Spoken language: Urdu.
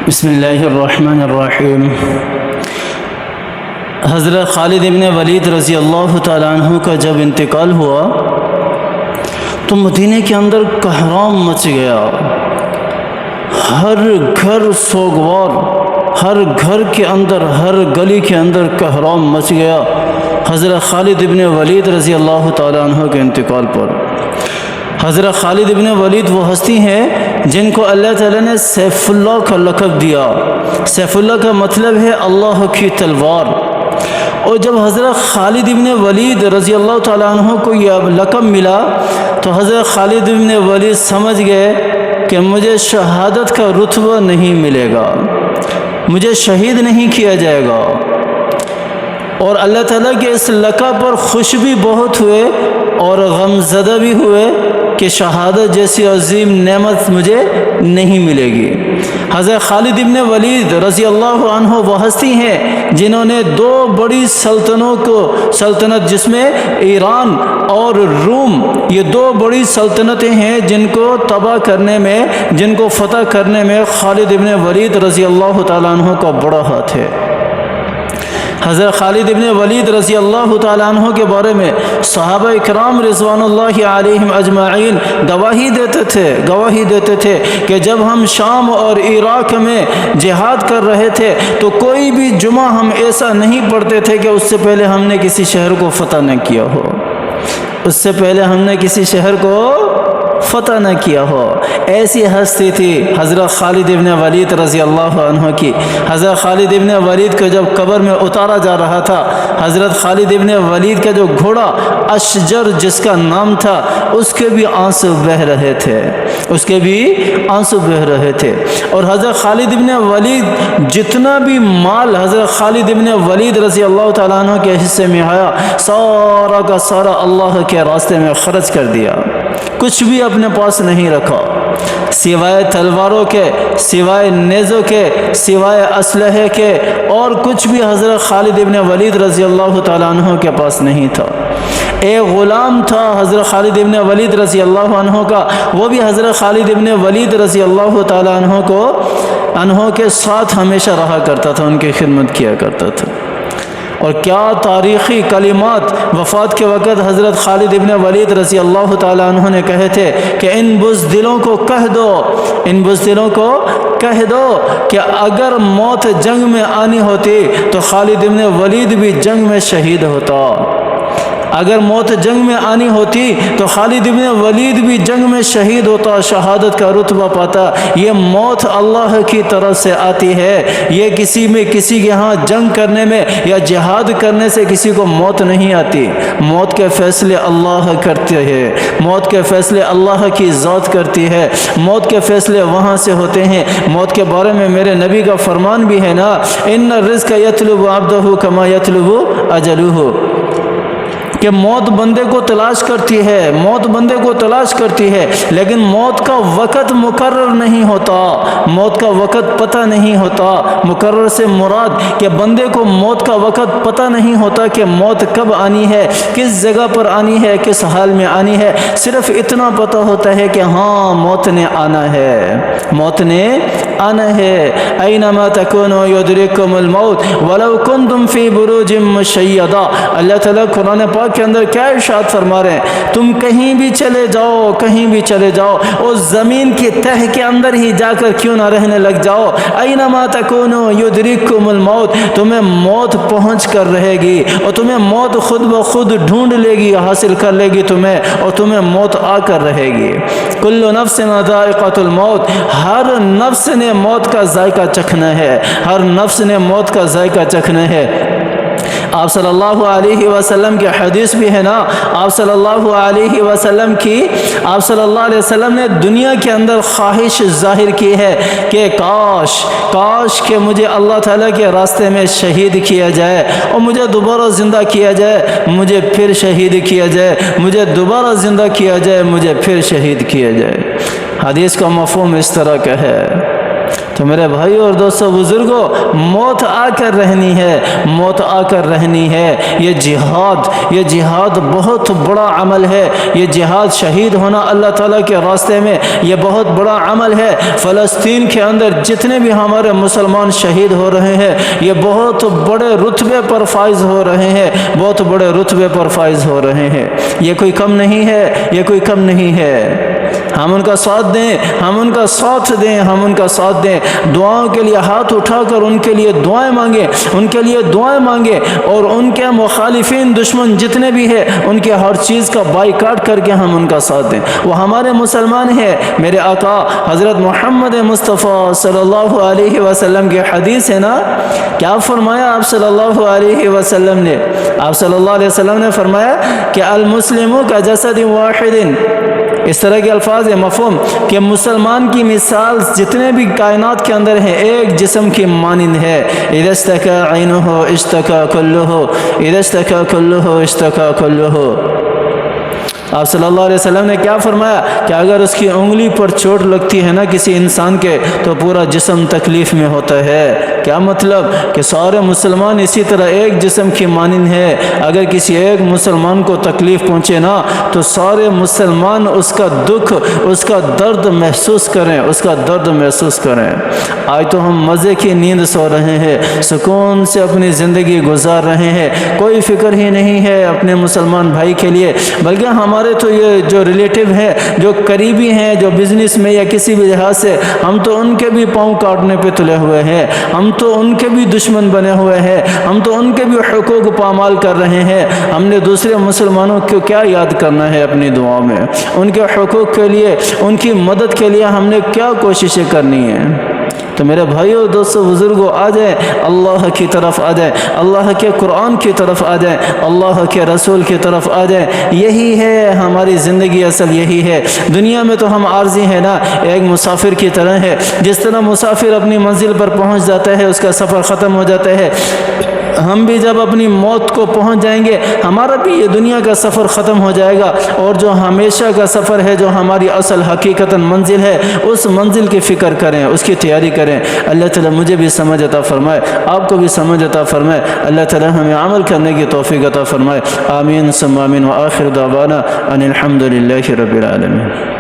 بسم اللہ الرحمن الرحیم۔ حضرت خالد ابن ولید رضی اللہ تعالیٰ عنہ کا جب انتقال ہوا تو مدینہ کے اندر کہرام مچ گیا، ہر گھر سوگوار، ہر گھر کے اندر، ہر گلی کے اندر کہرام مچ گیا حضرت خالد ابن ولید رضی اللہ تعالیٰ عنہ کے انتقال پر۔ حضرت خالد ابن ولید وہ ہستی ہیں جن کو اللہ تعالیٰ نے سیف اللہ کا لقب دیا۔ سیف اللہ کا مطلب ہے اللہ کی تلوار۔ اور جب حضرت خالد ابن ولید رضی اللہ تعالیٰ عنہ کو یہ لقب ملا تو حضرت خالد ابن ولید سمجھ گئے کہ مجھے شہادت کا رتبہ نہیں ملے گا، مجھے شہید نہیں کیا جائے گا۔ اور اللہ تعالیٰ کے اس لقب پر خوش بھی بہت ہوئے اور غمزدہ بھی ہوئے کہ شہادت جیسی عظیم نعمت مجھے نہیں ملے گی۔ حضرت خالد ابن ولید رضی اللہ عنہ وہ ہستی ہیں جنہوں نے دو بڑی سلطنت جس میں ایران اور روم، یہ دو بڑی سلطنتیں ہیں جن کو تباہ کرنے میں، جن کو فتح کرنے میں خالد ابن ولید رضی اللہ تعالیٰ عنہ کا بڑا ہاتھ ہے۔ حضرت خالد ابن ولید رضی اللہ تعالیٰ عنہ کے بارے میں صحابہ اکرام رضوان اللہ علیہم اجمعین گواہی دیتے تھے کہ جب ہم شام اور عراق میں جہاد کر رہے تھے تو کوئی بھی جمعہ ہم ایسا نہیں پڑھتے تھے کہ اس سے پہلے ہم نے کسی شہر کو فتح نہ کیا ہو، اس سے پہلے ہم نے کسی شہر کو فتح نہ کیا ہو۔ ایسی ہستی تھی حضرت خالد ابن ولید رضی اللہ عنہ کی۔ حضرت خالد ابن ولید کو جب قبر میں اتارا جا رہا تھا، حضرت خالد ابن ولید کا جو گھوڑا اشجر جس کا نام تھا، اس کے بھی آنسو بہہ رہے تھے، اور حضرت خالد ابن ولید جتنا بھی مال حضرت خالد ابن ولید رضی اللہ تعالیٰ عنہ کے حصے میں آیا، سارا کا سارا اللہ کے راستے میں خرچ کر دیا، کچھ بھی اپنے پاس نہیں رکھا، سوائے تلواروں کے، سوائے نیزوں کے، سوائے اسلحے کے، اور کچھ بھی حضرت خالد ابن ولید رضی اللہ تعالیٰ عنہ کے پاس نہیں تھا۔ ایک غلام تھا حضرت خالد ابن ولید رضی اللہ عنہ کا، وہ بھی حضرت خالد ابن ولید رضی اللہ تعالیٰ عنہ کے ساتھ ہمیشہ رہا کرتا تھا، ان کی خدمت کیا کرتا تھا۔ اور کیا تاریخی کلمات وفات کے وقت حضرت خالد ابن ولید رضی اللہ تعالیٰ عنہ نے کہے تھے کہ ان بزدلوں کو کہہ دو کہ اگر موت جنگ میں آنی ہوتی تو خالد ابن ولید بھی جنگ میں شہید ہوتا، اگر موت جنگ میں آنی ہوتی تو خالد ابن ولید بھی جنگ میں شہید ہوتا، شہادت کا رتبہ پاتا۔ یہ موت اللہ کی طرف سے آتی ہے، یہ کسی کے ہاں جنگ کرنے میں یا جہاد کرنے سے کسی کو موت نہیں آتی۔ موت کے فیصلے اللہ کرتے ہیں، موت کے فیصلے اللہ کی ذات کرتی ہے، موت کے فیصلے وہاں سے ہوتے ہیں۔ موت کے بارے میں میرے نبی کا فرمان بھی ہے نا، ان الرزق یطلب عبدہ کما یطلب اجلہ، کہ موت بندے کو تلاش کرتی ہے، لیکن موت کا وقت مقرر نہیں ہوتا، موت کا وقت پتہ نہیں ہوتا۔ مقرر سے مراد کہ بندے کو موت کا وقت پتہ نہیں ہوتا کہ موت کب آنی ہے، کس جگہ پر آنی ہے، کس حال میں آنی ہے۔ صرف اتنا پتہ ہوتا ہے کہ ہاں موت نے آنا ہے۔ اینما تکونوا یدرککم الموت ولو کنتم فی بروج مشیدہ۔ اللہ تعالیٰ قرآن پاک کے اندر کیا ارشاد فرما رہے ہیں؟ تم کہیں بھی چلے جاؤ، اس زمین کی تہ کے اندر ہی جا کر کیوں نہ رہنے لگ جاؤ، اینما تکونوا یدرککم الموت، تمہیں موت پہنچ کر رہے گی، اور تمہیں موت خود بخود ڈھونڈ لے گی، حاصل کر لے گی تمہیں، اور تمہیں موت آ کر رہے گی۔ کل نفس ذائقۃ الموت، ہر نفس نے موت کا ذائقہ چکھنا ہے، ہر نفس نے موت کا ذائقہ چکھنا ہے۔ آپ صلی اللہ علیہ وسلم کی حدیث بھی ہے نا، آپ صلی اللہ علیہ وسلم نے دنیا کے اندر خواہش ظاہر کی ہے کہ کاش کہ مجھے اللہ تعالیٰ کے راستے میں شہید کیا جائے، اور مجھے دوبارہ زندہ کیا جائے، مجھے پھر شہید کیا جائے، مجھے دوبارہ زندہ کیا جائے، مجھے پھر شہید کیا جائے۔ حدیث کا مفہوم اس طرح کا ہے۔ تو میرے بھائی اور دوستوں بزرگوں، موت آ کر رہنی ہے، موت آ کر رہنی ہے۔ یہ جہاد بہت بڑا عمل ہے، یہ جہاد شہید ہونا اللہ تعالیٰ کے راستے میں یہ بہت بڑا عمل ہے۔ فلسطین کے اندر جتنے بھی ہمارے مسلمان شہید ہو رہے ہیں یہ بہت بڑے رتبے پر فائز ہو رہے ہیں، بہت بڑے رتبے پر فائز ہو رہے ہیں۔ یہ کوئی کم نہیں ہے، یہ کوئی کم نہیں ہے۔ ہم ان کا ساتھ دیں، ہم ان کا ساتھ دیں، ہم ان کا ساتھ دیں۔ دعاؤں کے لیے ہاتھ اٹھا کر ان کے لیے دعائیں مانگیں، ان کے لیے دعائیں مانگیں، اور ان کے مخالفین دشمن جتنے بھی ہیں ان کے ہر چیز کا بائیکاٹ کر کے ہم ان کا ساتھ دیں۔ وہ ہمارے مسلمان ہیں۔ میرے آقا حضرت محمد مصطفیٰ صلی اللہ علیہ وسلم کی حدیث ہے نا، کیا فرمایا آپ صلی اللہ علیہ وسلم نے؟ آپ صلی اللہ علیہ وسلم نے فرمایا کہ المسلم کا جسد واحد، اس طرح کے الفاظ ہے مفہوم کہ مسلمان کی مثال جتنے بھی کائنات کے اندر ہیں ایک جسم کی مانند ہے۔ اذا اشتكى عينه اشتكى كله، اذا اشتكى كله اشتكى كله۔ آپ صلی اللہ علیہ وسلم نے کیا فرمایا کہ اگر اس کی انگلی پر چوٹ لگتی ہے نا کسی انسان کے تو پورا جسم تکلیف میں ہوتا ہے۔ کیا مطلب کہ سارے مسلمان اسی طرح ایک جسم کی مانند ہے۔ اگر کسی ایک مسلمان کو تکلیف پہنچے نا تو سارے مسلمان اس کا دکھ، اس کا درد محسوس کریں، اس کا درد محسوس کریں۔ آج تو ہم مزے کی نیند سو رہے ہیں، سکون سے اپنی زندگی گزار رہے ہیں، کوئی فکر ہی نہیں ہے اپنے مسلمان بھائی کے لیے، بلکہ ہمارے تو یہ جو ریلیٹیو ہیں، جو قریبی ہیں، جو بزنس میں یا کسی بھی لحاظ سے، ہم تو ان کے بھی پاؤں کاٹنے پہ تلے ہوئے ہیں، ہم تو ان کے بھی دشمن بنے ہوئے ہیں، ہم تو ان کے بھی حقوق پامال کر رہے ہیں۔ ہم نے دوسرے مسلمانوں کو کیا یاد کرنا ہے اپنی دعاؤں میں؟ ان کے حقوق کے لیے، ان کی مدد کے لیے ہم نے کیا کوششیں کرنی ہیں؟ تو میرے بھائیوں دوستوں بزرگوں، آ جائیں اللہ کی طرف، آ جائیں اللہ کے قرآن کی طرف، آ جائیں اللہ کے رسول کی طرف، آ جائیں۔ یہی ہے ہماری زندگی، اصل یہی ہے۔ دنیا میں تو ہم عارضی ہیں نا، ایک مسافر کی طرح ہے۔ جس طرح مسافر اپنی منزل پر پہنچ جاتا ہے، اس کا سفر ختم ہو جاتا ہے، ہم بھی جب اپنی موت کو پہنچ جائیں گے ہمارا بھی یہ دنیا کا سفر ختم ہو جائے گا، اور جو ہمیشہ کا سفر ہے، جو ہماری اصل حقیقتاً منزل ہے، اس منزل کی فکر کریں، اس کی تیاری کریں۔ اللہ تعالیٰ مجھے بھی سمجھ عطا فرمائے، آپ کو بھی سمجھ عطا فرمائے، اللہ تعالیٰ ہمیں عمل کرنے کی توفیق عطا فرمائے۔ آمین ثم آمین، وآخر دعوانا ان الحمد للہ رب العالمین۔